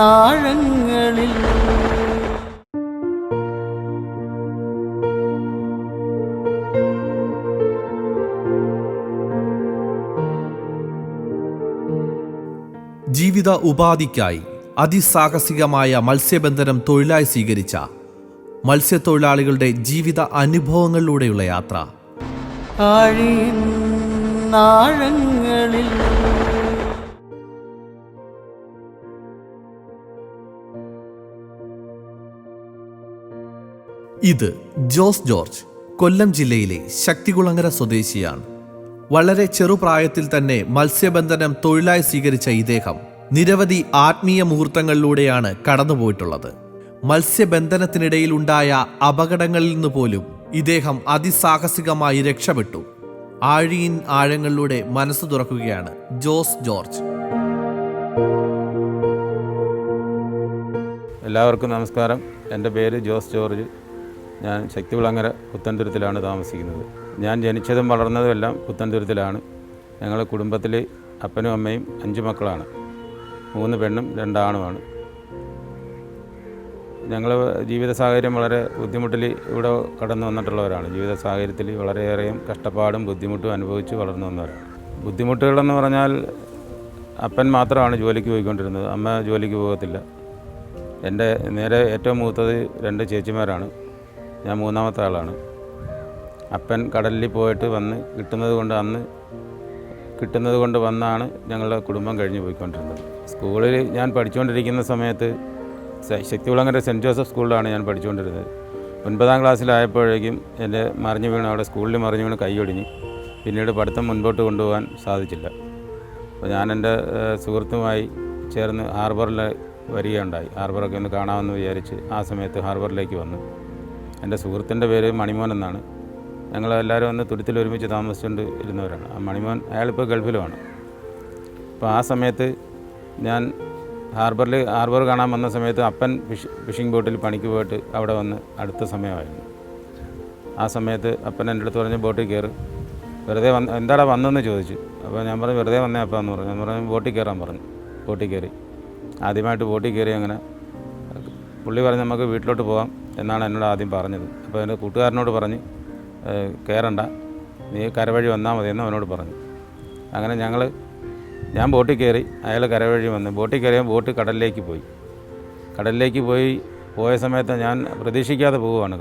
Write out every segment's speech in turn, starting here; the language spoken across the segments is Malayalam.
ആഴങ്ങളിൽ ജീവിത ഉപാധിക്കായി അതിസാഹസികമായ മത്സ്യബന്ധനം തൊഴിലായി സ്വീകരിച്ച മത്സ്യത്തൊഴിലാളികളുടെ ജീവിത അനുഭവങ്ങളിലൂടെയുള്ള യാത്ര. ആഴങ്ങളിൽ ഇത് ജോസ് ജോർജ്, കൊല്ലം ജില്ലയിലെ ശക്തികുളങ്ങര സ്വദേശിയാണ്. വളരെ ചെറുപ്രായത്തിൽ തന്നെ മത്സ്യബന്ധനം തൊഴിലായി സ്വീകരിച്ച ഇദ്ദേഹം നിരവധി ആത്മീയ മുഹൂർത്തങ്ങളിലൂടെയാണ് കടന്നുപോയിട്ടുള്ളത്. മത്സ്യബന്ധനത്തിനിടയിലുണ്ടായ അപകടങ്ങളിൽ നിന്ന് പോലും ഇദ്ദേഹം അതിസാഹസികമായി രക്ഷപ്പെട്ടു. ആഴിയിൻ ആഴങ്ങളിലൂടെ മനസ്സ് തുറക്കുകയാണ് ജോസ് ജോർജ്. എല്ലാവർക്കും നമസ്കാരം. എൻ്റെ പേര് ജോസ് ജോർജ്. ഞാൻ ശക്തികുളങ്ങര പുത്തൻതുരുത്തിലാണ് താമസിക്കുന്നത്. ഞാൻ ജനിച്ചതും വളർന്നതും എല്ലാം പുത്തൻതുരുത്തിലാണ്. ഞങ്ങളുടെ കുടുംബത്തിൽ അപ്പനും അമ്മയും 5 മക്കളാണ്. 3 പെണ്ണും 2 ആണുമാണ്. ഞങ്ങൾ ജീവിത സാഹചര്യം വളരെ ബുദ്ധിമുട്ടിൽ ഇവിടെ കടന്നു വന്നിട്ടുള്ളവരാണ്. ജീവിത സാഹചര്യത്തിൽ വളരെയേറെയും കഷ്ടപ്പാടും ബുദ്ധിമുട്ടും അനുഭവിച്ച് വളർന്നു വന്നവരാണ്. ബുദ്ധിമുട്ടുകളെന്ന് പറഞ്ഞാൽ അപ്പൻ മാത്രമാണ് ജോലിക്ക് പോയിക്കൊണ്ടിരുന്നത്. അമ്മ ജോലിക്ക് പോകത്തില്ല. എൻ്റെ നേരെ ഏറ്റവും മൂത്തത് 2 ചേച്ചിമാരാണ്. ഞാൻ 3ാമത്തെ ആളാണ്. അപ്പൻ കടലിൽ പോയിട്ട് വന്ന് കിട്ടുന്നത് കൊണ്ട് വന്നാണ് ഞങ്ങളുടെ കുടുംബം കഴിഞ്ഞ് പോയിക്കൊണ്ടിരുന്നത്. സ്കൂളിൽ ഞാൻ പഠിച്ചുകൊണ്ടിരിക്കുന്ന സമയത്ത് ശക്തികുളങ്ങര സെൻറ്റ് ജോസഫ് സ്കൂളിലാണ് ഞാൻ പഠിച്ചുകൊണ്ടിരുന്നത്. 9ാം ക്ലാസ്സിലായപ്പോഴേക്കും എൻ്റെ അവിടെ സ്കൂളിൽ മറിഞ്ഞു വീണ് കൈയൊടിഞ്ഞ് പിന്നീട് പഠിത്തം മുൻപോട്ട് കൊണ്ടുപോകാൻ സാധിച്ചില്ല. അപ്പോൾ ഞാൻ എൻ്റെ സുഹൃത്തുമായി ചേർന്ന് ഹാർബറിൽ വരികയുണ്ടായി. ഹാർബറൊക്കെ ഒന്ന് കാണാമെന്ന് വിചാരിച്ച് ആ സമയത്ത് ഹാർബറിലേക്ക് വന്നു. എൻ്റെ സുഹൃത്തിൻ്റെ പേര് മണിമോൻ എന്നാണ്. ഞങ്ങളെല്ലാവരും വന്ന് തുരുത്തിൽ ഒരുമിച്ച് താമസിച്ചുകൊണ്ട് ഇരുന്നവരാണ്. ആ മണിമോൻ അയാളിപ്പോൾ ഗൾഫിലുമാണ്. അപ്പോൾ ആ സമയത്ത് ഞാൻ ഹാർബർ കാണാൻ വന്ന സമയത്ത് അപ്പൻ ഫിഷിംഗ് ബോട്ടിൽ പണിക്ക് പോയിട്ട് അവിടെ വന്ന് അടുത്ത സമയമായിരുന്നു. ആ സമയത്ത് അപ്പൻ എൻ്റെ അടുത്ത് പറഞ്ഞ് ബോട്ടിൽ കയറി വെറുതെ എന്താടാ വന്നെന്ന് ചോദിച്ചു. അപ്പോൾ ഞാൻ പറഞ്ഞു വെറുതെ വന്നേ അപ്പം എന്ന് പറഞ്ഞു. ഞാൻ പറഞ്ഞു ബോട്ടിൽ കയറാൻ പറഞ്ഞു. ബോട്ടിൽ കയറി ആദ്യമായിട്ട് ബോട്ടിൽ കയറി അങ്ങനെ പുള്ളി പറഞ്ഞ് നമുക്ക് വീട്ടിലോട്ട് പോകാം എന്നാണ് എന്നോട് ആദ്യം പറഞ്ഞത്. അപ്പോൾ എൻ്റെ കൂട്ടുകാരനോട് പറഞ്ഞ് കയറണ്ട, നീ കരവഴി വന്നാൽ മതി എന്ന് അവനോട് പറഞ്ഞു. അങ്ങനെ ഞാൻ ബോട്ടിൽ കയറി, അയാൾ കരവഴി വന്ന് ബോട്ടിൽ കയറിയാൽ ബോട്ട് കടലിലേക്ക് പോയ സമയത്ത് ഞാൻ പ്രതീക്ഷിക്കാതെ പോവുകയാണ്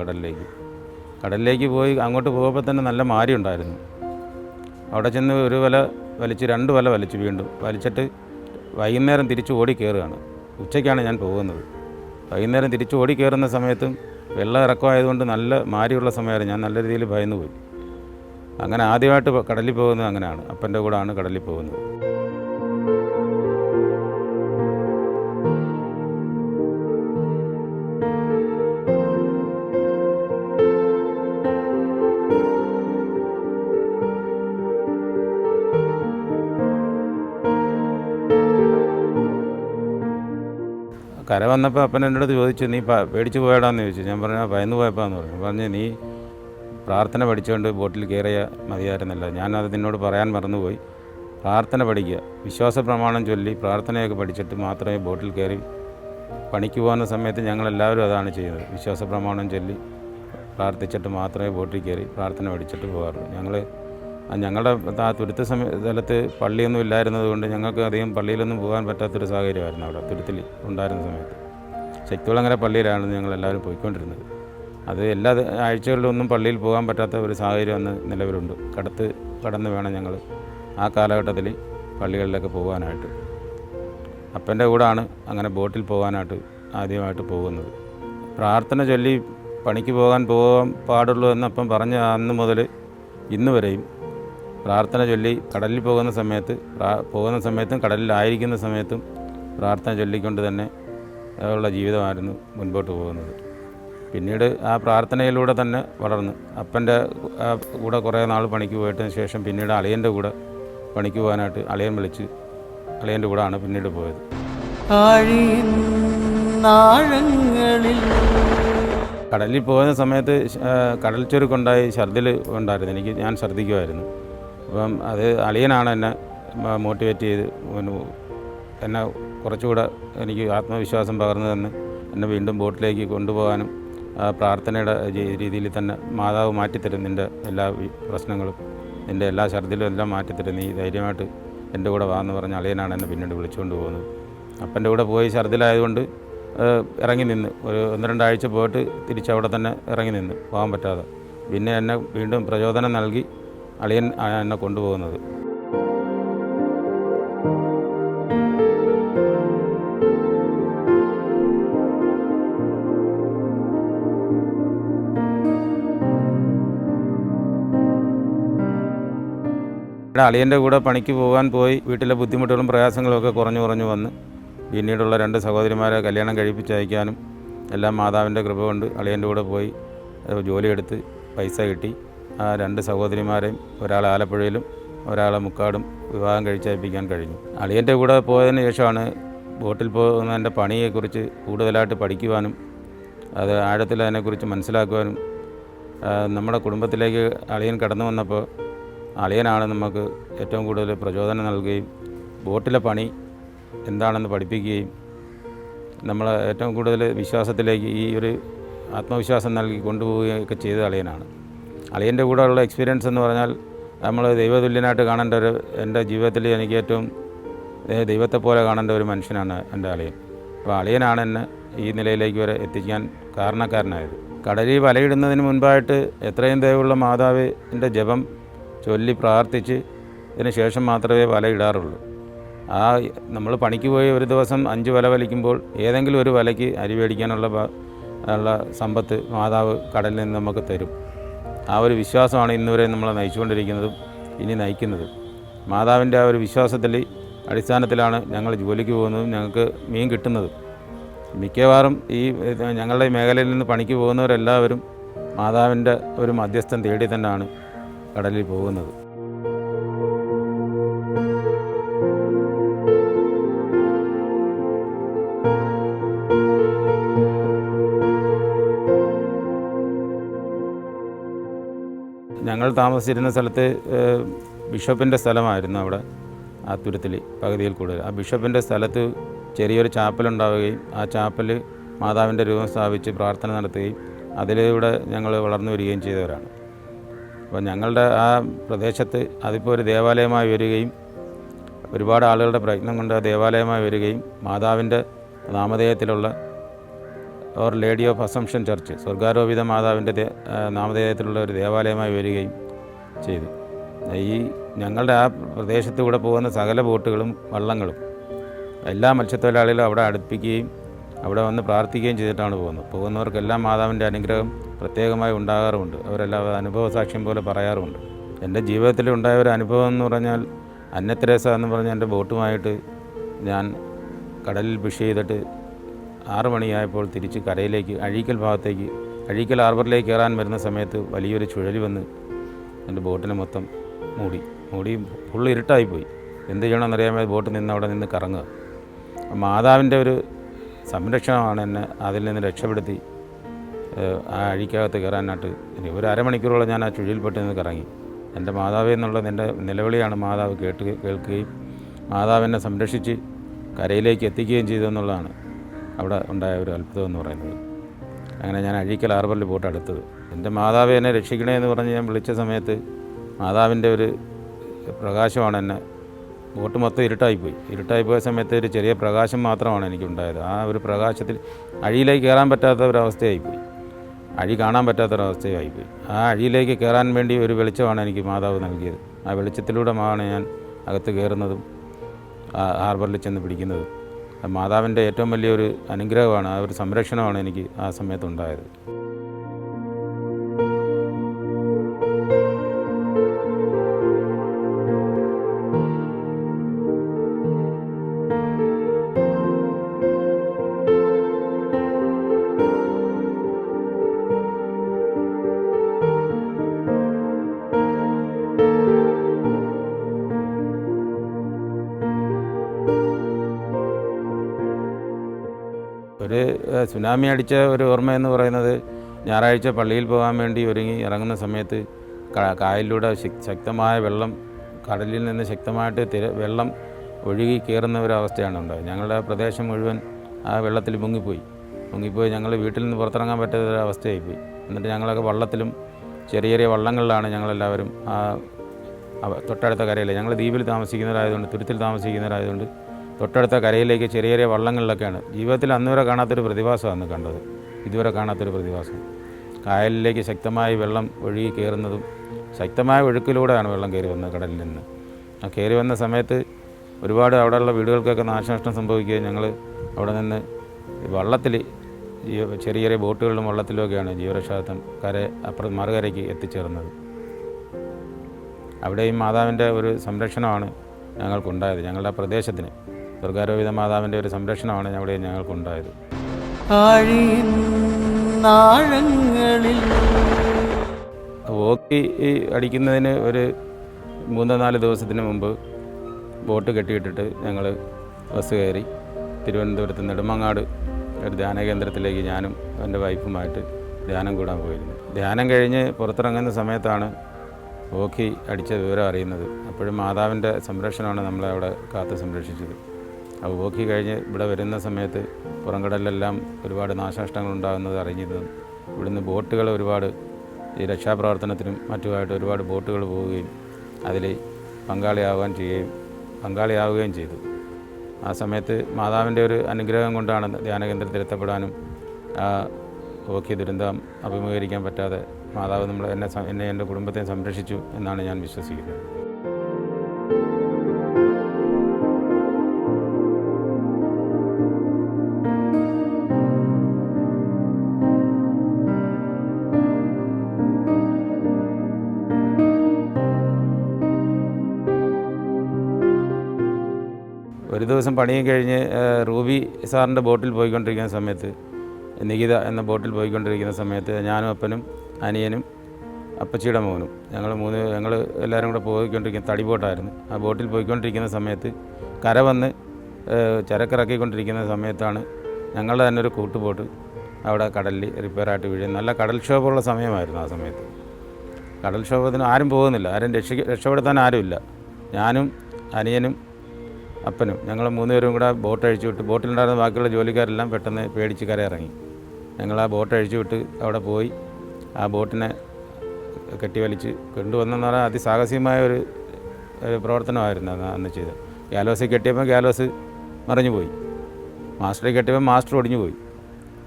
കടലിലേക്ക് പോയി അങ്ങോട്ട് പോകുമ്പോൾ തന്നെ നല്ല മാരി ഉണ്ടായിരുന്നു. അവിടെ ചെന്ന് ഒരു വല വലിച്ച് 2 വല വലിച്ചു, വീണ്ടും വലിച്ചിട്ട് വൈകുന്നേരം തിരിച്ച് ഓടി കയറുകയാണ്. ഉച്ചയ്ക്കാണ് ഞാൻ പോകുന്നത്. വൈകുന്നേരം തിരിച്ച് ഓടി കയറുന്ന സമയത്തും വെള്ളം ഇറക്കമായതുകൊണ്ട് നല്ല മാരിയുള്ള സമയമായിരുന്നു. ഞാൻ നല്ല രീതിയിൽ ഭയന്നു പോയി. അങ്ങനെ ആദ്യമായിട്ട് കടലിൽ പോകുന്നത് അങ്ങനെയാണ്. അപ്പൻ്റെ കൂടെയാണ് കടലിൽ പോകുന്നത്. കര വന്നപ്പോൾ അപ്പൻ എൻ്റെ അടുത്ത് ചോദിച്ചു, നീ പേടിച്ച് പോയടാന്ന് ചോദിച്ചു. ഞാൻ പറഞ്ഞു ഭയന്ന് പോയപ്പാന്ന് പറഞ്ഞു. പറഞ്ഞ് നീ പ്രാർത്ഥന പഠിച്ചുകൊണ്ട് ബോട്ടിൽ കയറിയ മതിയായിരുന്നല്ല. ഞാനത് നിന്നോട് പറയാൻ മറന്നുപോയി. പ്രാർത്ഥന പഠിക്കുക, വിശ്വാസ പ്രമാണം ചൊല്ലി പ്രാർത്ഥനയൊക്കെ പഠിച്ചിട്ട് മാത്രമേ ബോട്ടിൽ കയറി പണിക്ക് പോകുന്ന സമയത്ത് ഞങ്ങളെല്ലാവരും അതാണ് ചെയ്യുന്നത്. വിശ്വാസ പ്രമാണം ചൊല്ലി പ്രാർത്ഥിച്ചിട്ട് മാത്രമേ ബോട്ടിൽ കയറി പ്രാർത്ഥന പഠിച്ചിട്ട് പോകാറുള്ളൂ. ഞങ്ങളുടെ ആ തുരുത്ത് സ്ഥലത്ത് പള്ളിയൊന്നും ഇല്ലായിരുന്നത് കൊണ്ട് ഞങ്ങൾക്ക് അധികം പള്ളിയിലൊന്നും പോകാൻ പറ്റാത്തൊരു സാഹചര്യമായിരുന്നു. അവിടെ തുരുത്തിൽ ഉണ്ടായിരുന്ന സമയത്ത് ശക്തികുളങ്ങര പള്ളിയിലാണ് ഞങ്ങളെല്ലാവരും പോയിക്കൊണ്ടിരുന്നത്. അത് എല്ലാ ആഴ്ചകളിലൊന്നും പള്ളിയിൽ പോകാൻ പറ്റാത്ത ഒരു സാഹചര്യം അന്ന് നിലവിലുണ്ട്. കടന്ന് വേണം ഞങ്ങൾ ആ കാലഘട്ടത്തിൽ പള്ളികളിലൊക്കെ പോകാനായിട്ട്. അപ്പൻ്റെ കൂടാണ് അങ്ങനെ ബോട്ടിൽ പോകാനായിട്ട് ആദ്യമായിട്ട് പോകുന്നത്. പ്രാർത്ഥന ചൊല്ലി പണിക്ക് പോകാൻ പാടുള്ളൂ എന്നപ്പം പറഞ്ഞ അന്ന് മുതൽ ഇന്ന് വരെയും പ്രാർത്ഥന ചൊല്ലി കടലിൽ പോകുന്ന സമയത്തും കടലിലായിരിക്കുന്ന സമയത്തും പ്രാർത്ഥന ചൊല്ലിക്കൊണ്ട് തന്നെ ഉള്ള ജീവിതമായിരുന്നു മുൻപോട്ട് പോകുന്നത്. പിന്നീട് ആ പ്രാർത്ഥനയിലൂടെ തന്നെ വളർന്നു. അപ്പൻ്റെ കൂടെ കുറേ നാൾ പണിക്ക് പോയതിന് ശേഷം പിന്നീട് അളിയൻ്റെ കൂടെ പണിക്ക് പോകാനായിട്ട് അളിയൻ്റെ കൂടെയാണ് പിന്നീട് പോയത്. കടലിൽ പോകുന്ന സമയത്ത് കടൽ ചുരുക്കുണ്ടായി ഛർദിൽ ഉണ്ടായിരുന്നു. ഞാൻ ഛർദ്ദിക്കുമായിരുന്നു. അപ്പം അത് അളിയനാണ് എന്നെ മോട്ടിവേറ്റ് ചെയ്ത് എന്നെ കുറച്ചുകൂടെ എനിക്ക് ആത്മവിശ്വാസം പകർന്നു തന്ന് എന്നെ വീണ്ടും ബോട്ടിലേക്ക് കൊണ്ടുപോകാനും പ്രാർത്ഥനയുടെ രീതിയിൽ തന്നെ മാതാവ് മാറ്റിത്തരും, നിൻ്റെ എല്ലാ പ്രശ്നങ്ങളും, നിൻ്റെ എല്ലാ ഛർദിലും എല്ലാം മാറ്റിത്തരും, നീ ധൈര്യമായിട്ട് എൻ്റെ കൂടെ വാ എന്ന് പറഞ്ഞ അളിയനാണ് എന്നെ പിന്നീട് വിളിച്ചുകൊണ്ട് പോകുന്നത്. അപ്പൻ്റെ കൂടെ പോയി ഛർദിലായതുകൊണ്ട് ഇറങ്ങി നിന്ന് ഒരു 1-2 ആഴ്ച പോയിട്ട് തിരിച്ചവിടെ തന്നെ ഇറങ്ങി നിന്ന് പോകാൻ പറ്റാതെ പിന്നെ എന്നെ വീണ്ടും പ്രചോദനം നൽകി അളിയൻ എന്നെ കൊണ്ടുപോകുന്നത്. അളിയൻ്റെ കൂടെ പണിക്ക് പോകാൻ പോയി വീട്ടിലെ ബുദ്ധിമുട്ടുകളും പ്രയാസങ്ങളും ഒക്കെ കുറഞ്ഞു വന്ന് പിന്നീടുള്ള 2 സഹോദരിമാരെ കല്യാണം കഴിപ്പിച്ചയക്കാനും എല്ലാം മാതാവിൻ്റെ കൃപ കൊണ്ട് അളിയൻ്റെ കൂടെ പോയി ജോലിയെടുത്ത് പൈസ കിട്ടി. ആ 2 സഹോദരിമാരെയും ഒരാൾ ആലപ്പുഴയിലും ഒരാളെ മുക്കാടും വിവാഹം കഴിച്ചയപ്പിക്കാൻ കഴിഞ്ഞു. അളിയൻ്റെ കൂടെ പോയതിന് ശേഷമാണ് ബോട്ടിൽ പോകുന്നതിൻ്റെ പണിയെക്കുറിച്ച് കൂടുതലായിട്ട് പഠിക്കുവാനും അത് ആഴത്തിൽ അതിനെക്കുറിച്ച് മനസ്സിലാക്കുവാനും നമ്മുടെ കുടുംബത്തിലേക്ക് അളിയൻ കടന്നു വന്നപ്പോൾ അളിയനാണ് നമുക്ക് ഏറ്റവും കൂടുതൽ പ്രചോദനം നൽകുകയും ബോട്ടിലെ പണി എന്താണെന്ന് പഠിപ്പിക്കുകയും നമ്മളെ ഏറ്റവും കൂടുതൽ വിശ്വാസത്തിലേക്ക് ഈ ഒരു ആത്മവിശ്വാസം നൽകി കൊണ്ടുപോവുകയൊക്കെ ചെയ്ത അളിയനാണ്. അളിയൻ്റെ കൂടെയുള്ള എക്സ്പീരിയൻസ് എന്ന് പറഞ്ഞാൽ നമ്മൾ ദൈവതുല്യനായിട്ട് കാണേണ്ട ഒരു, എൻ്റെ ജീവിതത്തിൽ എനിക്ക് ഏറ്റവും ദൈവത്തെ പോലെ കാണേണ്ട ഒരു മനുഷ്യനാണ് എൻ്റെ അളിയൻ. അപ്പോൾ അളിയനാണ് എന്നെ ഈ നിലയിലേക്ക് വരെ എത്തിക്കാൻ കാരണക്കാരനായത്. കടലിൽ വലയിടുന്നതിന് മുൻപായിട്ട് എത്രയും ദയവുള്ള മാതാവിൻ്റെ ജപം ചൊല്ലി പ്രാർത്ഥിച്ച് ഇതിന് ശേഷം മാത്രമേ വലയിടാറുള്ളൂ. നമ്മൾ പണിക്ക് പോയി ഒരു ദിവസം 5 വല വലിക്കുമ്പോൾ ഏതെങ്കിലും ഒരു വലയ്ക്ക് അരി മേടിക്കാനുള്ള സമ്പത്ത് മാതാവ് കടലിൽ നിന്ന് നമുക്ക് തരും. ആ ഒരു വിശ്വാസമാണ് ഇന്നുവരെ നമ്മളെ നയിച്ചുകൊണ്ടിരിക്കുന്നതും ഇനി നയിക്കുന്നതും. മാതാവിൻ്റെ ആ ഒരു വിശ്വാസത്തിൽ അടിസ്ഥാനത്തിലാണ് ഞങ്ങൾ ജോലിക്ക് പോകുന്നതും ഞങ്ങൾക്ക് മീൻ കിട്ടുന്നതും. മിക്കവാറും ഈ ഞങ്ങളുടെ മേഖലയിൽ നിന്ന് പണിക്ക് പോകുന്നവരെല്ലാവരും മാതാവിൻ്റെ ഒരു മധ്യസ്ഥം തേടി തന്നെയാണ് കടലിൽ പോകുന്നത്. ഞങ്ങൾ താമസിച്ചിരുന്ന സ്ഥലത്ത് ബിഷപ്പിൻ്റെ സ്ഥലമായിരുന്നു. അവിടെ ആ തുരുത്തിൽ പകുതിയിൽ കൂടുതൽ ആ ബിഷപ്പിൻ്റെ സ്ഥലത്ത് ചെറിയൊരു ചാപ്പലുണ്ടാവുകയും ആ ചാപ്പൽ മാതാവിൻ്റെ രൂപം സ്ഥാപിച്ച് പ്രാർത്ഥന നടത്തുകയും അതിലൂടെ ഞങ്ങൾ വളർന്നു വരികയും ചെയ്തവരാണ്. അപ്പോൾ ഞങ്ങളുടെ ആ പ്രദേശത്ത് അതിപ്പോൾ ഒരു ദേവാലയമായി വരികയും ഒരുപാട് ആളുകളുടെ പ്രയത്നം കൊണ്ട് ആ ദേവാലയമായി വരികയും മാതാവിൻ്റെ നാമധേയത്തിലുള്ള Our Lady of Assumption church, സ്വർഗാരോപിത മാതാവിൻ്റെ നാമധേയത്തിലുള്ള ഒരു ദേവാലയമായി വരികയും ചെയ്തു. ഈ ഞങ്ങളുടെ ആ പ്രദേശത്ത് കൂടെ പോകുന്ന സകല ബോട്ടുകളും വള്ളങ്ങളും എല്ലാ മത്സ്യത്തൊഴിലാളികളും അവിടെ അടുപ്പിക്കുകയും അവിടെ വന്ന് പ്രാർത്ഥിക്കുകയും ചെയ്തിട്ടാണ് പോകുന്നവർക്കെല്ലാം മാതാവിൻ്റെ അനുഗ്രഹം പ്രത്യേകമായി ഉണ്ടാകാറുമുണ്ട്. അവരെല്ലാം അനുഭവസാക്ഷ്യം പോലെ പറയാറുമുണ്ട്. എൻ്റെ ജീവിതത്തിൽ ഉണ്ടായ ഒരു അനുഭവം എന്ന് പറഞ്ഞാൽ അന്ന തെരേസ എന്ന് പറഞ്ഞ എൻ്റെ ബോട്ടുമായിട്ട് ഞാൻ കടലിൽ ഫിഷ് ചെയ്തിട്ട് 6 മണിയായപ്പോൾ തിരിച്ച് കരയിലേക്ക് അഴീക്കൽ ഭാഗത്തേക്ക് അഴീക്കൽ ഹാർബറിലേക്ക് കയറാൻ വരുന്ന സമയത്ത് വലിയൊരു ചുഴലി വന്ന് എൻ്റെ ബോട്ടിനെ മൊത്തം മൂടി ഫുള്ള് ഇരുട്ടായിപ്പോയി. എന്ത് ചെയ്യണമെന്നറിയാമേ ബോട്ട് നിന്ന് അവിടെ നിന്ന് കറങ്ങുക. മാതാവിൻ്റെ ഒരു സംരക്ഷണമാണ് എന്നെ അതിൽ നിന്ന് രക്ഷപ്പെടുത്തി ആ അഴിക്കകത്ത് കയറാനായിട്ട് ഒരു അരമണിക്കൂറോളം ഞാൻ ആ ചുഴലിപ്പെട്ട് നിന്ന് കറങ്ങി. എൻ്റെ മാതാവേ എന്നുള്ളത് എൻ്റെ നിലവിളിയാണ് മാതാവ് കേൾക്കുകയും മാതാവിനെ സംരക്ഷിച്ച് കരയിലേക്ക് എത്തിക്കുകയും ചെയ്തു എന്നുള്ളതാണ് അവിടെ ഉണ്ടായ ഒരു അത്ഭുതം എന്ന് പറയുന്നത്. അങ്ങനെ ഞാൻ അഴീക്കൽ ഹാർബറിൽ പോയിട്ട് അടുത്തത് എൻ്റെ മാതാവെ എന്നെ രക്ഷിക്കണേ എന്ന് പറഞ്ഞ് ഞാൻ വിളിച്ച സമയത്ത് മാതാവിൻ്റെ ഒരു പ്രകാശമാണ് എന്നെ, ബോട്ട് മൊത്തം ഇരുട്ടായിപ്പോയ സമയത്ത് ഒരു ചെറിയ പ്രകാശം മാത്രമാണ് എനിക്കുണ്ടായത്. ആ ഒരു പ്രകാശത്തിൽ അഴിയിലേക്ക് കയറാൻ പറ്റാത്ത ഒരവസ്ഥയായിപ്പോയി, അഴി കാണാൻ പറ്റാത്തൊരവസ്ഥയായിപ്പോയി. ആ അഴിയിലേക്ക് കയറാൻ വേണ്ടി ഒരു വെളിച്ചമാണ് എനിക്ക് മാതാവ് നൽകിയത്. ആ വെളിച്ചത്തിലൂടെ ആണ് ഞാൻ അകത്ത് കയറുന്നതും ഹാർബറിൽ ചെന്ന് പിടിക്കുന്നതും. മാതാവിൻ്റെ ഏറ്റവും വലിയൊരു അനുഗ്രഹമാണ്, ആ ഒരു സംരക്ഷണമാണ് എനിക്ക് ആ സമയത്തുണ്ടായത്. ഒരു സുനാമി അടിച്ച ഒരു ഓർമ്മയെന്ന് പറയുന്നത് ഞായറാഴ്ച പള്ളിയിൽ പോകാൻ വേണ്ടി ഒരുങ്ങി ഇറങ്ങുന്ന സമയത്ത് കായലിലൂടെ ശക്തമായ വെള്ളം, കടലിൽ നിന്ന് ശക്തമായിട്ട് വെള്ളം ഒഴുകി കയറുന്ന ഒരവസ്ഥയാണ് ഉണ്ടായത്. ഞങ്ങളുടെ പ്രദേശം മുഴുവൻ ആ വെള്ളത്തിൽ മുങ്ങിപ്പോയി. ഞങ്ങൾ വീട്ടിൽ നിന്ന് പുറത്തിറങ്ങാൻ പറ്റാത്ത ഒരവസ്ഥയായിപ്പോയി. എന്നിട്ട് ഞങ്ങളൊക്കെ വള്ളത്തിലും ചെറിയ ചെറിയ വള്ളങ്ങളിലാണ് ഞങ്ങളെല്ലാവരും തൊട്ടടുത്ത കരയിൽ, ഞങ്ങൾ ദ്വീപിൽ താമസിക്കുന്നവരായതുകൊണ്ട്, തുരുത്തിൽ താമസിക്കുന്നവരായതുകൊണ്ട് തൊട്ടടുത്ത കരയിലേക്ക് ചെറിയ ചെറിയ വള്ളങ്ങളിലൊക്കെയാണ്. ജീവിതത്തിൽ അന്നുവരെ കാണാത്തൊരു പ്രതിഭാസമാണ് കണ്ടത്, ഇതുവരെ കാണാത്തൊരു പ്രതിഭാസം. കായലിലേക്ക് ശക്തമായി വെള്ളം ഒഴുകി കയറുന്നതും, ശക്തമായ ഒഴുക്കിലൂടെയാണ് വെള്ളം കയറി വന്നത് കടലിൽ നിന്ന്. ആ കയറി വന്ന സമയത്ത് ഒരുപാട് അവിടെയുള്ള വീടുകൾക്കൊക്കെ നാശനഷ്ടം സംഭവിക്കുകയും ഞങ്ങൾ അവിടെ നിന്ന് വള്ളത്തിൽ, ചെറിയ ചെറിയ ബോട്ടുകളിലും വള്ളത്തിലുമൊക്കെയാണ് ജീവരക്ഷാർത്ഥം മറുകരയ്ക്ക് എത്തിച്ചേർന്നത്. അവിടെയും മാതാവിൻ്റെ ഒരു സംരക്ഷണമാണ് ഞങ്ങൾക്കുണ്ടായത്. ഞങ്ങളുടെ പ്രദേശത്തിന് ദുർഗാരോപിത മാതാവിൻ്റെ ഒരു സംരക്ഷണമാണ് അവിടെയും ഞങ്ങൾക്കുണ്ടായത്. ഓക്കി അടിക്കുന്നതിന് ഒരു 3-4 ദിവസത്തിന് മുമ്പ് ബോട്ട് കെട്ടിയിട്ടിട്ട് ഞങ്ങൾ ബസ് കയറി തിരുവനന്തപുരത്ത് നെടുമങ്ങാട് ഒരു ധ്യാന കേന്ദ്രത്തിലേക്ക് ഞാനും എൻ്റെ വൈഫുമായിട്ട് ധ്യാനം കൂടാൻ പോയിരുന്നു. ധ്യാനം കഴിഞ്ഞ് പുറത്തിറങ്ങുന്ന സമയത്താണ് ഓക്കി അടിച്ച വിവരം അറിയുന്നത്. അപ്പോഴും മാതാവിൻ്റെ സംരക്ഷണമാണ് നമ്മളെ അവിടെ കാത്ത് സംരക്ഷിച്ചത്. അപ്പോൾ ഓക്കി കഴിഞ്ഞ് ഇവിടെ വരുന്ന സമയത്ത് പുറംകടലിലെല്ലാം ഒരുപാട് നാശനഷ്ടങ്ങൾ ഉണ്ടാകുന്നത് അറിഞ്ഞതും ഇവിടുന്ന് ബോട്ടുകൾ ഒരുപാട് ഈ രക്ഷാപ്രവർത്തനത്തിനും മറ്റുമായിട്ട് ഒരുപാട് ബോട്ടുകൾ പോവുകയും അതിൽ പങ്കാളിയാവുകയും ചെയ്തു. ആ സമയത്ത് മാതാവിൻ്റെ ഒരു അനുഗ്രഹം കൊണ്ടാണ് ധ്യാനകേന്ദ്രത്തിൽ എത്തപ്പെടാനും ഓക്കി ദുരന്തം അഭിമുഖീകരിക്കാൻ പറ്റാതെ മാതാവ് എന്നെ എൻ്റെ കുടുംബത്തെ സംരക്ഷിച്ചു എന്നാണ് ഞാൻ വിശ്വസിക്കുന്നത്. ഒരു ദിവസം പണിയും കഴിഞ്ഞ് റൂബി സാറിൻ്റെ ബോട്ടിൽ പോയിക്കൊണ്ടിരിക്കുന്ന സമയത്ത്, നികിത എന്ന ബോട്ടിൽ പോയിക്കൊണ്ടിരിക്കുന്ന സമയത്ത് ഞാനും അപ്പനും അനിയനും അപ്പച്ചിയുടെ മോനും ഞങ്ങൾ എല്ലാവരും കൂടെ പോയിക്കൊണ്ടിരിക്കുന്ന തടി ബോട്ടായിരുന്നു. ആ ബോട്ടിൽ പോയിക്കൊണ്ടിരിക്കുന്ന സമയത്ത് കര വന്ന് ചരക്കിറക്കിക്കൊണ്ടിരിക്കുന്ന സമയത്താണ് ഞങ്ങളുടെ തന്നെ ഒരു കൂട്ടുബോട്ട് അവിടെ കടലിൽ റിപ്പയറായിട്ട് വീഴും. നല്ല കടൽക്ഷോഭമുള്ള സമയമായിരുന്നു ആ സമയത്ത്. കടൽക്ഷോഭത്തിന് ആരും പോകുന്നില്ല, ആരും രക്ഷപ്പെടുത്താൻ ആരുമില്ല. ഞാനും അനിയനും അപ്പനും ഞങ്ങൾ 3 പേരും കൂടെ ബോട്ട് അഴിച്ചു വിട്ട്, ബോട്ടിലുണ്ടായിരുന്ന ബാക്കിയുള്ള ജോലിക്കാരെല്ലാം പെട്ടെന്ന് പേടിച്ച് കരയിറങ്ങി. ഞങ്ങൾ ആ ബോട്ട് അഴിച്ചു വിട്ട് അവിടെ പോയി ആ ബോട്ടിനെ കെട്ടിവലിച്ച് കൊണ്ടുവന്നെന്ന് പറഞ്ഞാൽ അതിസാഹസികമായ ഒരു പ്രവർത്തനമായിരുന്നു അന്ന് ചെയ്തത്. ഗ്യാലോസിൽ കെട്ടിയപ്പോൾ ഗ്യാലോസ് മറിഞ്ഞു പോയി, മാസ്റ്ററിൽ കെട്ടിയപ്പോൾ മാസ്റ്റർ ഒടിഞ്ഞു പോയി.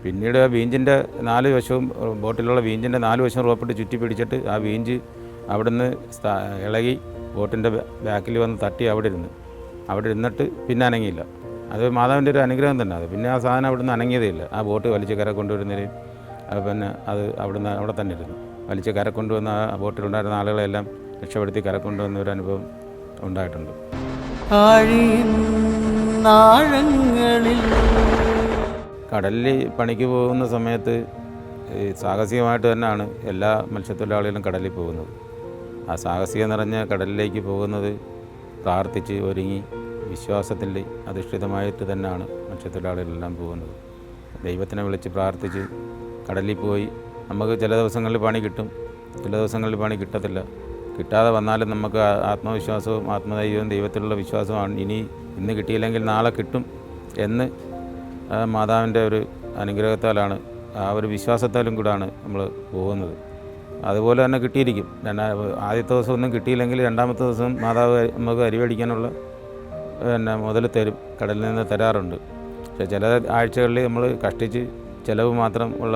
പിന്നീട് ആ വീഞ്ചിൻ്റെ 4 വശവും, ബോട്ടിലുള്ള വീഞ്ചിൻ്റെ 4 വശവും റോപ്പിട്ട് ചുറ്റി പിടിച്ചിട്ട് ആ വീഞ്ച് അവിടുന്ന് ഇളകി ബോട്ടിൻ്റെ ബാക്കിൽ വന്ന് തട്ടി അവിടെ ഇരുന്നിട്ട് പിന്നെ അനങ്ങിയില്ല. അത് മാതാവിൻ്റെ ഒരു അനുഗ്രഹം തന്നെ. അത് പിന്നെ ആ സാധനം അവിടുന്ന് അനങ്ങിയതേയില്ല. ആ ബോട്ട് വലിച്ച് കര കൊണ്ടുവരുന്നതിനും പിന്നെ അത് അവിടെ തന്നെ ഇരുന്നു. വലിച്ച് കര കൊണ്ടുവന്ന ആ ബോട്ടിലുണ്ടായിരുന്ന ആളുകളെല്ലാം രക്ഷപ്പെടുത്തി കര കൊണ്ടുവന്ന ഒരു അനുഭവം ഉണ്ടായിട്ടുണ്ട്. കടലിൽ പണിക്ക് പോകുന്ന സമയത്ത് സാഹസികമായിട്ട് തന്നെയാണ് എല്ലാ മത്സ്യത്തൊഴിലാളികളും കടലിൽ പോകുന്നത്. ആ സാഹസികം നിറഞ്ഞ കടലിലേക്ക് പോകുന്നത് പ്രാർത്ഥിച്ച് ഒരുങ്ങി വിശ്വാസത്തിൽ അധിഷ്ഠിതമായിട്ട് തന്നെയാണ് മത്സ്യത്തൊഴിലാളികളെല്ലാം പോകുന്നത്. ദൈവത്തിനെ വിളിച്ച് പ്രാർത്ഥിച്ച് കടലിൽ പോയി നമുക്ക് ചില ദിവസങ്ങളിൽ പണി കിട്ടും, ചില ദിവസങ്ങളിൽ പണി കിട്ടത്തില്ല. കിട്ടാതെ വന്നാലും നമുക്ക് ആത്മവിശ്വാസവും ആത്മധൈര്യവും ദൈവത്തിലുള്ള വിശ്വാസമാണ്. ഇന്ന് കിട്ടിയില്ലെങ്കിൽ നാളെ കിട്ടും എന്ന് മാതാവിൻ്റെ ഒരു അനുഗ്രഹത്താലാണ്, ആ ഒരു വിശ്വാസത്താലും കൂടാണ് നമ്മൾ പോകുന്നത്. അതുപോലെ തന്നെ കിട്ടിയിരിക്കും. ആദ്യത്തെ ദിവസം ഒന്നും കിട്ടിയില്ലെങ്കിൽ രണ്ടാമത്തെ ദിവസം മാതാവ് നമുക്ക് അരിവടിക്കാനുള്ള മുതൽ തരും, കടലിൽ നിന്ന് തരാറുണ്ട്. പക്ഷേ ചില ആഴ്ചകളിൽ നമ്മൾ കഷ്ടിച്ച് ചിലവ് മാത്രം ഉള്ള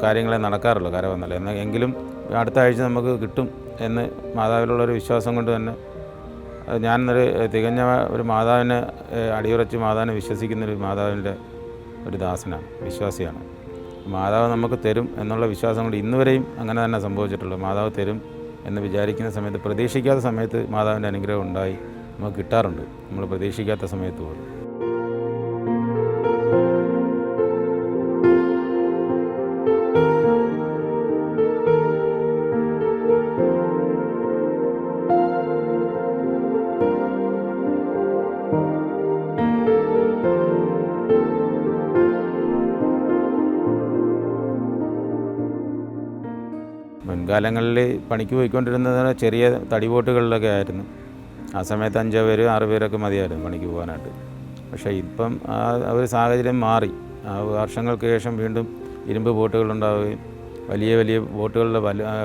കാര്യങ്ങളെ നടക്കാറുള്ളൂ കര വന്നാൽ. എങ്കിലും അടുത്ത ആഴ്ച നമുക്ക് കിട്ടും എന്ന് മാതാവിലുള്ളൊരു വിശ്വാസം കൊണ്ട് തന്നെ ഞാനൊരു തികഞ്ഞ ഒരു മാതാവിനെ അടിയുറച്ച് മാതാവിനെ വിശ്വസിക്കുന്നൊരു മാതാവിൻ്റെ ഒരു ദാസനാണ്, വിശ്വാസിയാണ്. മാതാവ് നമുക്ക് തരും എന്നുള്ള വിശ്വാസം കൊണ്ട് ഇന്നുവരെയും അങ്ങനെ തന്നെ സംഭവിച്ചിട്ടുള്ളൂ. മാതാവ് തരും എന്ന് വിചാരിക്കുന്ന സമയത്ത്, പ്രതീക്ഷിക്കാത്ത സമയത്ത് മാതാവിൻ്റെ അനുഗ്രഹം ഉണ്ടായി നമുക്ക് കിട്ടാറുണ്ട്, നമ്മൾ പ്രതീക്ഷിക്കാത്ത സമയത്ത് പോലും. മുൻകാലങ്ങളിൽ പണിക്ക് പോയിക്കൊണ്ടിരുന്നത് ചെറിയ തടി ബോട്ടുകളിലൊക്കെ ആയിരുന്നു. ആ സമയത്ത് 5 പേര് 6 പേരൊക്കെ മതിയായിരുന്നു പണിക്ക് പോകാനായിട്ട്. പക്ഷേ ഇപ്പം ആ ഒരു സാഹചര്യം മാറി. ആ വർഷങ്ങൾക്ക് ശേഷം വീണ്ടും ഇരുമ്പ് ബോട്ടുകളുണ്ടാവുകയും വലിയ വലിയ ബോട്ടുകളുടെ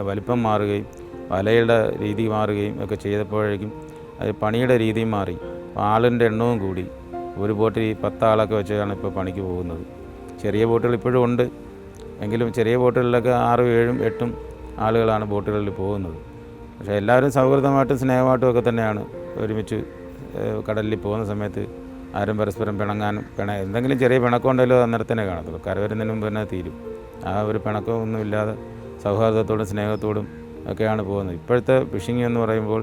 വലിപ്പം മാറുകയും വലയുടെ രീതി മാറുകയും ഒക്കെ ചെയ്തപ്പോഴേക്കും അത് പണിയുടെ രീതിയും മാറി. ആളിൻ്റെ എണ്ണവും കൂടി. ഒരു ബോട്ടിൽ 10 ആളൊക്കെ വെച്ചാണ് ഇപ്പോൾ പണിക്ക് പോകുന്നത്. ചെറിയ ബോട്ടുകൾ ഇപ്പോഴും ഉണ്ട്, എങ്കിലും ചെറിയ ബോട്ടുകളിലൊക്കെ 6, 7, 8 ആളുകളാണ് ബോട്ടുകളിൽ പോകുന്നത്. പക്ഷേ എല്ലാവരും സൗഹൃദമായിട്ടും സ്നേഹമായിട്ടും ഒക്കെ തന്നെയാണ് ഒരുമിച്ച് കടലിൽ പോകുന്ന സമയത്ത്. ആരും പരസ്പരം പിണങ്ങാനും എന്തെങ്കിലും ചെറിയ പിണക്കമുണ്ടല്ലോ അന്നേരം തന്നെ കാണത്തുള്ളൂ. കര വരുന്നതിന് മുമ്പ് തന്നെ തീരും. ആ ഒരു പിണക്കമൊന്നും ഇല്ലാതെ സൗഹാർദ്ദത്തോടും സ്നേഹത്തോടും ഒക്കെയാണ് പോകുന്നത്. ഇപ്പോഴത്തെ ഫിഷിംഗ് എന്ന് പറയുമ്പോൾ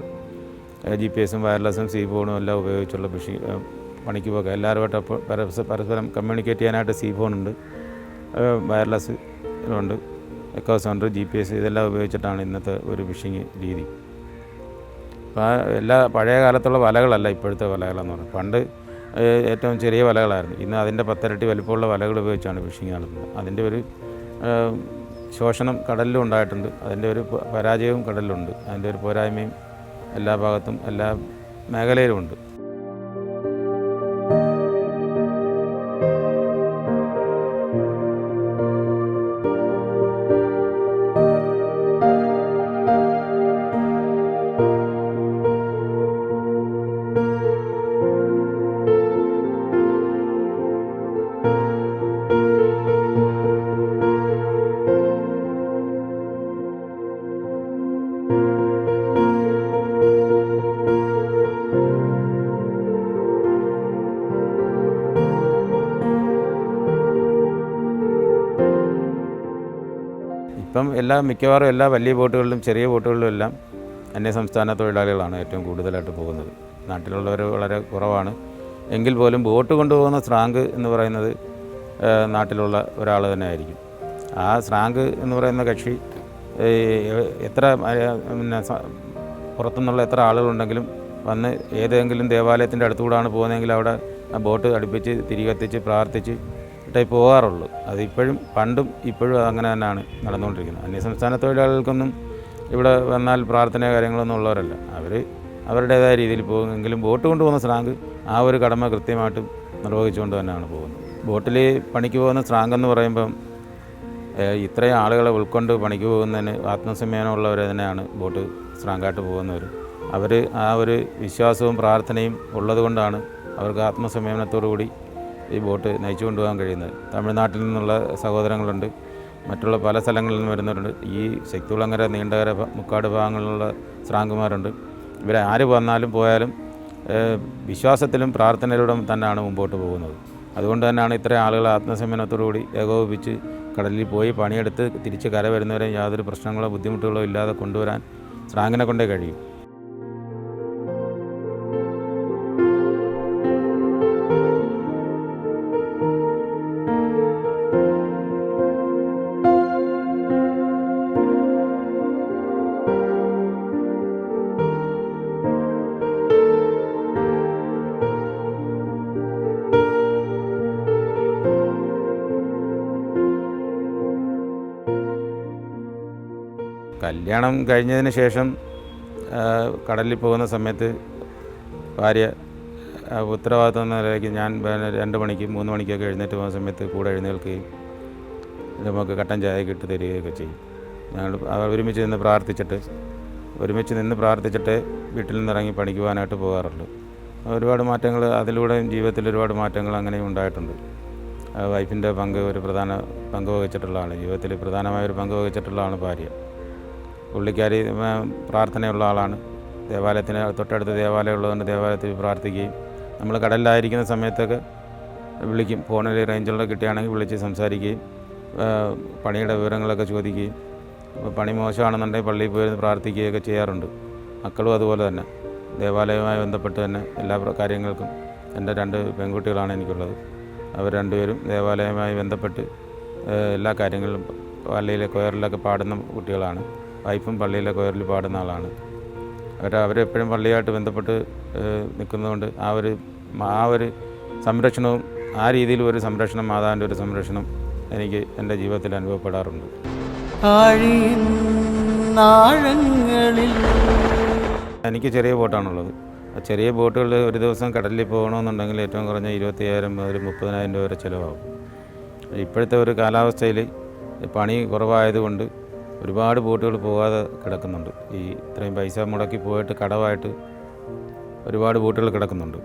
GPS വയർലെസ്സും സീഫോണും എല്ലാം ഉപയോഗിച്ചുള്ള പണിക്ക് പോകാം. എല്ലാവരുമായിട്ട് അപ്പോൾ പരസ്പരം കമ്മ്യൂണിക്കേറ്റ് ചെയ്യാനായിട്ട് സീഫോണുണ്ട്, വയർലെസ് ഉണ്ട്, എക്കോ സൗണ്ടർ, GPS ഇതെല്ലാം ഉപയോഗിച്ചിട്ടാണ് ഇന്നത്തെ ഒരു ഫിഷിംഗ് രീതി. അപ്പോൾ എല്ലാ പഴയ കാലത്തുള്ള വലകളല്ല ഇപ്പോഴത്തെ വലകളെന്ന് പറയുന്നത്. പണ്ട് ഏറ്റവും ചെറിയ വലകളായിരുന്നു. ഇന്ന് അതിൻ്റെ 10 ഇരട്ടി വലിപ്പമുള്ള വലകൾ ഉപയോഗിച്ചാണ് ഫിഷിംഗ് നടത്തുന്നത്. അതിൻ്റെ ഒരു ശോഷണം കടലിലും ഉണ്ടായിട്ടുണ്ട്. അതിൻ്റെ ഒരു പരാജയവും കടലിലുണ്ട്. അതിൻ്റെ ഒരു പോരായ്മയും എല്ലാ ഭാഗത്തും എല്ലാ മേഖലയിലും ഉണ്ട്. ഇപ്പം മിക്കവാറും എല്ലാ വലിയ ബോട്ടുകളിലും ചെറിയ ബോട്ടുകളിലും എല്ലാം അന്യസംസ്ഥാന തൊഴിലാളികളാണ് ഏറ്റവും കൂടുതലായിട്ട് പോകുന്നത്. നാട്ടിലുള്ളവർ വളരെ കുറവാണ്. എങ്കിൽ പോലും ബോട്ട് കൊണ്ടുപോകുന്ന സ്രാങ്ക് എന്ന് പറയുന്നത് നാട്ടിലുള്ള ഒരാൾ തന്നെ ആയിരിക്കും. ആ സ്രാങ്ക് എന്ന് പറയുന്ന കക്ഷി എത്ര പിന്നെ പുറത്തുനിന്നുള്ള എത്ര ആളുകളുണ്ടെങ്കിലും വന്ന് ഏതെങ്കിലും ദേവാലയത്തിൻ്റെ അടുത്തുകൂടാണ് പോകുന്നതെങ്കിൽ അവിടെ ആ ബോട്ട് അടുപ്പിച്ച് തിരികെത്തിച്ച് പ്രാർത്ഥിച്ച് പോകാറുള്ളൂ. അതിപ്പോഴും പണ്ടും ഇപ്പോഴും അങ്ങനെ തന്നെയാണ് നടന്നുകൊണ്ടിരിക്കുന്നത്. അന്യസംസ്ഥാന തൊഴിലാളികൾക്കൊന്നും ഇവിടെ വന്നാൽ പ്രാർത്ഥന കാര്യങ്ങളൊന്നും ഉള്ളവരല്ല. അവർ അവരുടേതായ രീതിയിൽ പോകുമെങ്കിലും ബോട്ട് കൊണ്ടുപോകുന്ന സ്രാങ്ക് ആ ഒരു കടമ കൃത്യമായിട്ടും നിർവഹിച്ചുകൊണ്ട് തന്നെയാണ് പോകുന്നത്. ബോട്ടിൽ പണിക്ക് പോകുന്ന സ്രാങ്ക് എന്ന് പറയുമ്പം ഇത്രയും ആളുകളെ ഉൾക്കൊണ്ട് പണിക്ക് പോകുന്നതിന് ആത്മസംയമനമുള്ളവർ തന്നെയാണ് ബോട്ട് സ്രാങ്കായിട്ട് പോകുന്നവർ. അവർ ആ ഒരു വിശ്വാസവും പ്രാർത്ഥനയും ഉള്ളതുകൊണ്ടാണ് അവർക്ക് ആത്മസംയമനത്തോടു കൂടി ഈ ബോട്ട് നയിച്ചു കൊണ്ടുപോകാൻ കഴിയുന്നത്. തമിഴ്നാട്ടിൽ നിന്നുള്ള സഹോദരങ്ങളുണ്ട്, മറ്റുള്ള പല സ്ഥലങ്ങളിൽ നിന്ന് വരുന്നവരുണ്ട്. ഈ ശക്തികുളങ്ങര, നീണ്ടകര, മുക്കാട് ഭാഗങ്ങളിലുള്ള സ്രാങ്കുമാരുണ്ട്. ഇവരെ ആര് വന്നാലും പോയാലും വിശ്വാസത്തിലും പ്രാർത്ഥനയിലൂടെ തന്നെയാണ് മുമ്പോട്ട് പോകുന്നത്. അതുകൊണ്ട് തന്നെയാണ് ഇത്രയും ആളുകൾ ആത്മസംയമനത്തോടുകൂടി ഏകോപിപ്പിച്ച് കടലിൽ പോയി പണിയെടുത്ത് തിരിച്ച് കര വരുന്നവരെ യാതൊരു പ്രശ്നങ്ങളോ ബുദ്ധിമുട്ടുകളോ ഇല്ലാതെ കൊണ്ടുവരാൻ സ്രാങ്കിനെ കൊണ്ടേ കഴിയും. കല്യാണം കഴിഞ്ഞതിന് ശേഷം കടലിൽ പോകുന്ന സമയത്ത് ഭാര്യ ഉത്തരവാദിത്വം എന്ന നിലയ്ക്ക് ഞാൻ 2 മണിക്ക് 3 മണിക്കൊക്കെ എഴുന്നേറ്റ് പോകുന്ന സമയത്ത് കൂടെ എഴുന്നേൽക്കുകയും നമുക്ക് കട്ടൻ ചായയൊക്കെ ഇട്ട് തരികയൊക്കെ ചെയ്യും. ഞങ്ങൾ ഒരുമിച്ച് നിന്ന് പ്രാർത്ഥിച്ചിട്ട് വീട്ടിൽ നിന്നിറങ്ങി പണിക്ക് പോകാനായിട്ട് പോകാറുള്ളൂ. ഒരുപാട് മാറ്റങ്ങൾ അതിലൂടെയും ജീവിതത്തിൽ ഒരുപാട് മാറ്റങ്ങൾ അങ്ങനെയും ഉണ്ടായിട്ടുണ്ട്. വൈഫിൻ്റെ ഒരു പ്രധാന പങ്ക് വഹിച്ചിട്ടുള്ളതാണ്. ജീവിതത്തിൽ പ്രധാനമായൊരു പങ്ക് വഹിച്ചിട്ടുള്ളതാണ് ഭാര്യ. പുള്ളിക്കാരി പ്രാർത്ഥനയുള്ള ആളാണ്. ദേവാലയത്തിന് തൊട്ടടുത്ത് ദേവാലയം ഉള്ളതുകൊണ്ട് ദേവാലയത്തിൽ പ്രാർത്ഥിക്കുകയും നമ്മൾ കടലിലായിരിക്കുന്ന സമയത്തൊക്കെ വിളിക്കും. ഫോണിൽ റേഞ്ചുള്ള കിട്ടുകയാണെങ്കിൽ വിളിച്ച് സംസാരിക്കുകയും പണിയുടെ വിവരങ്ങളൊക്കെ ചോദിക്കുകയും പണി മോശമാണെന്നുണ്ടെങ്കിൽ പള്ളിയിൽ പോയി പ്രാർത്ഥിക്കുകയൊക്കെ ചെയ്യാറുണ്ട്. മക്കളും അതുപോലെ തന്നെ ദേവാലയവുമായി ബന്ധപ്പെട്ട് തന്നെ എല്ലാ കാര്യങ്ങൾക്കും. എൻ്റെ 2 പെൺകുട്ടികളാണ് എനിക്കുള്ളത്. അവർ 2 പേരും ദേവാലയവുമായി ബന്ധപ്പെട്ട് എല്ലാ കാര്യങ്ങളിലും പള്ളിയിലെ കൊയറിലൊക്കെ പാടുന്ന കുട്ടികളാണ്. വൈഫും പള്ളിയിലെ കൊയറിൽ പാടുന്ന ആളാണ്. അവരെപ്പോഴും പള്ളിയായിട്ട് ബന്ധപ്പെട്ട് നിൽക്കുന്നതുകൊണ്ട് ആ ഒരു സംരക്ഷണവും ആ രീതിയിലും ഒരു സംരക്ഷണം, മാതാവിൻ്റെ ഒരു സംരക്ഷണം എനിക്ക് എൻ്റെ ജീവിതത്തിൽ അനുഭവപ്പെടാറുണ്ട്. എനിക്ക് ചെറിയ ബോട്ടാണുള്ളത്. ചെറിയ ബോട്ടുകൾ ഒരു ദിവസം കടലിൽ പോകണമെന്നുണ്ടെങ്കിൽ ഏറ്റവും കുറഞ്ഞ 25,000 മുതൽ 30,000 രൂപ വരെ ചിലവാകും. ഇപ്പോഴത്തെ ഒരു കാലാവസ്ഥയിൽ പണി കുറവായതുകൊണ്ട് ഒരുപാട് ബോട്ടുകൾ പോകാതെ കിടക്കുന്നുണ്ട്. ഇത്രയും പൈസ മുടക്കി പോയിട്ട് കടവായിട്ട് ഒരുപാട് ബോട്ടുകൾ കിടക്കുന്നുണ്ട്.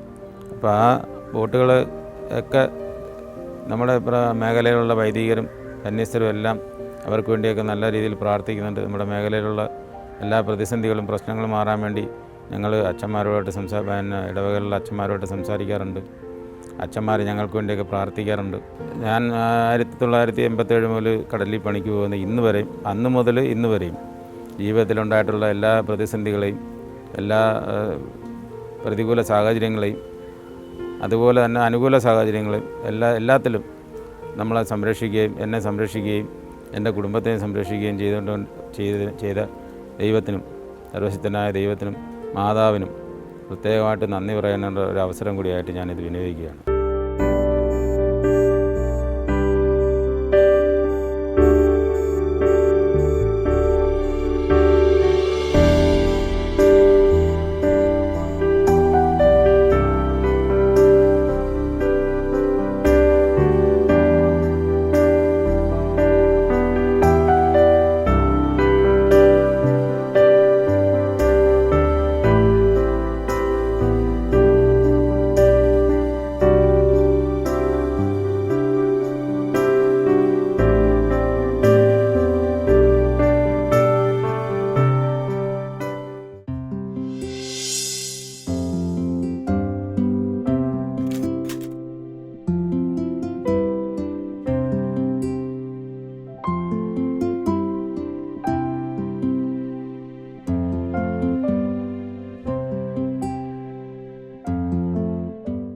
അപ്പോൾ ആ ബോട്ടുകൾ ഒക്കെ നമ്മുടെ മേഖലയിലുള്ള വൈദികരും സന്യസ്തരും എല്ലാം അവർക്ക് വേണ്ടിയൊക്കെ നല്ല രീതിയിൽ പ്രാർത്ഥിക്കുന്നുണ്ട്. നമ്മുടെ മേഖലയിലുള്ള എല്ലാ പ്രതിസന്ധികളും പ്രശ്നങ്ങളും മാറാൻ വേണ്ടി ഞങ്ങൾ അച്ഛന്മാരോട്ട് ഇടവകളിലുള്ള അച്ഛന്മാരോട്ട് സംസാരിക്കാറുണ്ട്. അച്ഛന്മാർ ഞങ്ങൾക്ക് വേണ്ടിയൊക്കെ പ്രാർത്ഥിക്കാറുണ്ട്. ഞാൻ 1987 മുതൽ കടലിൽ പണിക്ക് പോകുന്ന അന്ന് മുതൽ ഇന്ന് വരെയും ജീവിതത്തിലുണ്ടായിട്ടുള്ള എല്ലാ പ്രതിസന്ധികളെയും എല്ലാ പ്രതികൂല സാഹചര്യങ്ങളെയും അതുപോലെ തന്നെ അനുകൂല സാഹചര്യങ്ങളെയും എല്ലാത്തിലും നമ്മളെ സംരക്ഷിക്കുകയും എന്നെ സംരക്ഷിക്കുകയും എൻ്റെ കുടുംബത്തെയും സംരക്ഷിക്കുകയും ചെയ്ത ദൈവത്തിനും സർവശക്തനായ ദൈവത്തിനും മാതാവിനും പ്രത്യേകമായിട്ട് നന്ദി പറയാനുള്ള ഒരു അവസരം കൂടിയായിട്ട് ഞാനിത് വിനിയോഗിക്കുകയാണ്.